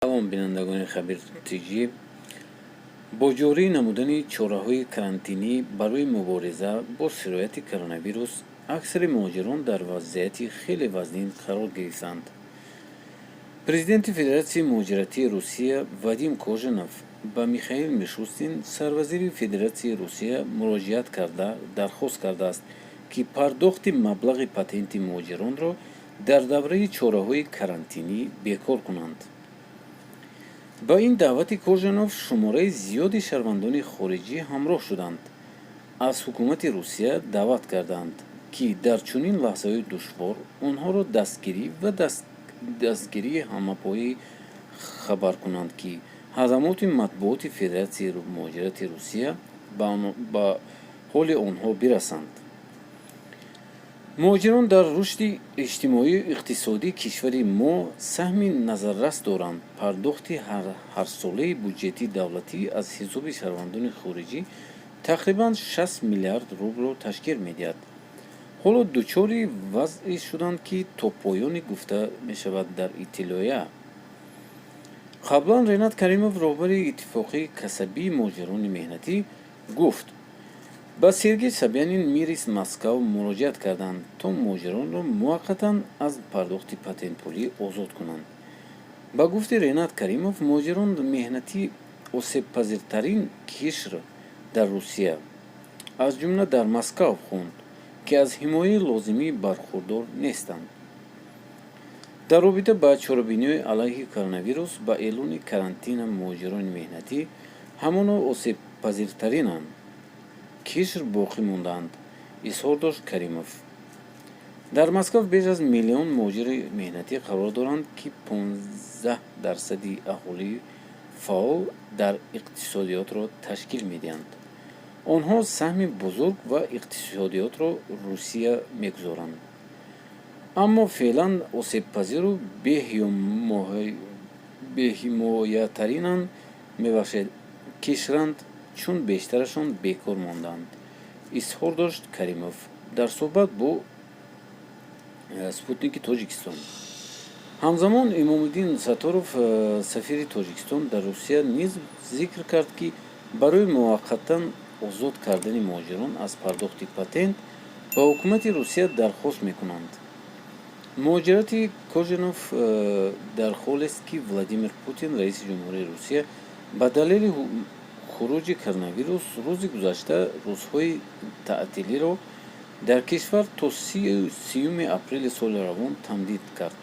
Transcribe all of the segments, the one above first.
تمام بینندگان خبیر تیجی با جاری نمودن چاره‌های کرانتینی برای مبارزه با سرایت کرونا ویروس اکثر مهاجران در وضعیتی خیلی وزنین قرار گرفتند. پرزیدنت فدراسیون مهاجرتی روسیه وادیم کوژنوف با میخائیل میشوستین سروزیر فدراسیون روسیه مراجعت کرده درخواست کرده است که پرداخت مبلغ پاتنت مهاجران را در دوره چاره‌های کرانتینی بیکار کنند. با این دعوت کوژنوف شماره زیادی شهروندان خارجی همراه شدند. از حکومت روسیه دعوت کردند که در چنین لحظه‌های دشوار آنها را دستگیری همه‌پایه خبر کنند که خدمات مطبوعات فدراسیون مهاجرت روسیه با حال آنها برسند. مهاجران در رشد اجتماعی و اقتصادی کشور ما سهم نظررس دارند. پرداخت هر ساله بودجه دولتی از حساب شهروندان خارجی تقریبا 60 میلیارد روبل را تشکیل می‌دهد. حالا دچار وضعی شدند که تا پایان گفته می‌شود در اطلاعیه. قبلا رینات کریموف رهبر اتفاق کسبی مهاجران مهنتی گفت با سرگی سابیانین میریس مسکو مراجعت کردند تا مهاجران را موقتا از پرداخت پاتنت پولی آزاد کنند. با گفت رینات کریموف مهاجران مهنتی آسیب پذیرترین کشور در روسیه از جمله در مسکو خواند که از حمایه لازمی برخوردار نیستند. در رابطه با چاره‌بینی علیه کرونا ویروس با اعلان کرانتین مهاجران مهنتی همانا آسیب پذیرترینند کشور باقی موندند اظهار داشت کریموف. در مسکو بیش از میلیون مهاجر مهنتی قرار دارند که 15% اهالی فعال در اقتصادیات را تشکیل می‌دهند. آنها سهم بزرگ و اقتصادیات را روسیه می‌گذارند. اما فعلا آسیب پذیر و بی‌حمایه‌ترینان میباشد کشورند چون بیشترشان بیکار ماندند اظهار داشت کریموف در صحبت با سپوتنیک تاجیکستان. همزمان امامالدین ساتاروف سفیر تاجیکستان در روسیه نیز ذکر کرد که برای موقتا آزاد کردن مهاجران از پرداخت پاتنت با حکومت روسیه درخواست میکنند. مهاجرت کوژنوف در حالی است که ولادیمیر پوتین رئیس جمهوری روسیه به دلیل خروج کرونا ویروس روز گذشته روزهای تعطیلی را در کشور تا 30 اپریل سال روان تمدید کرد.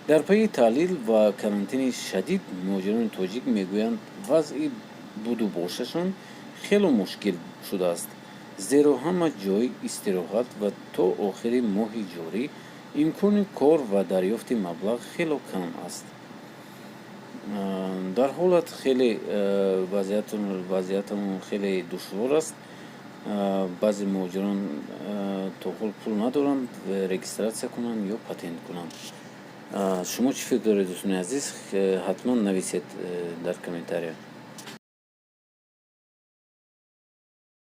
در پی تعلیل و کرانتین شدید مهاجران تاجیک میگویند وضع بود و باششان خیلی مشکل شده است زیرا همه جای استراحت و تا آخر ماه جاری امکان کار و دریافت مبلغ خیلی کم است. در حالت خیلی وضعیتمون خیلی دشوار است. بعضی مهاجران تا حال پول ندارند رجیستراسیون کنند یا پاتنت کنند. شما چی فکر دارید دوستان عزیز؟ حتما نویسید در کامنتاریا.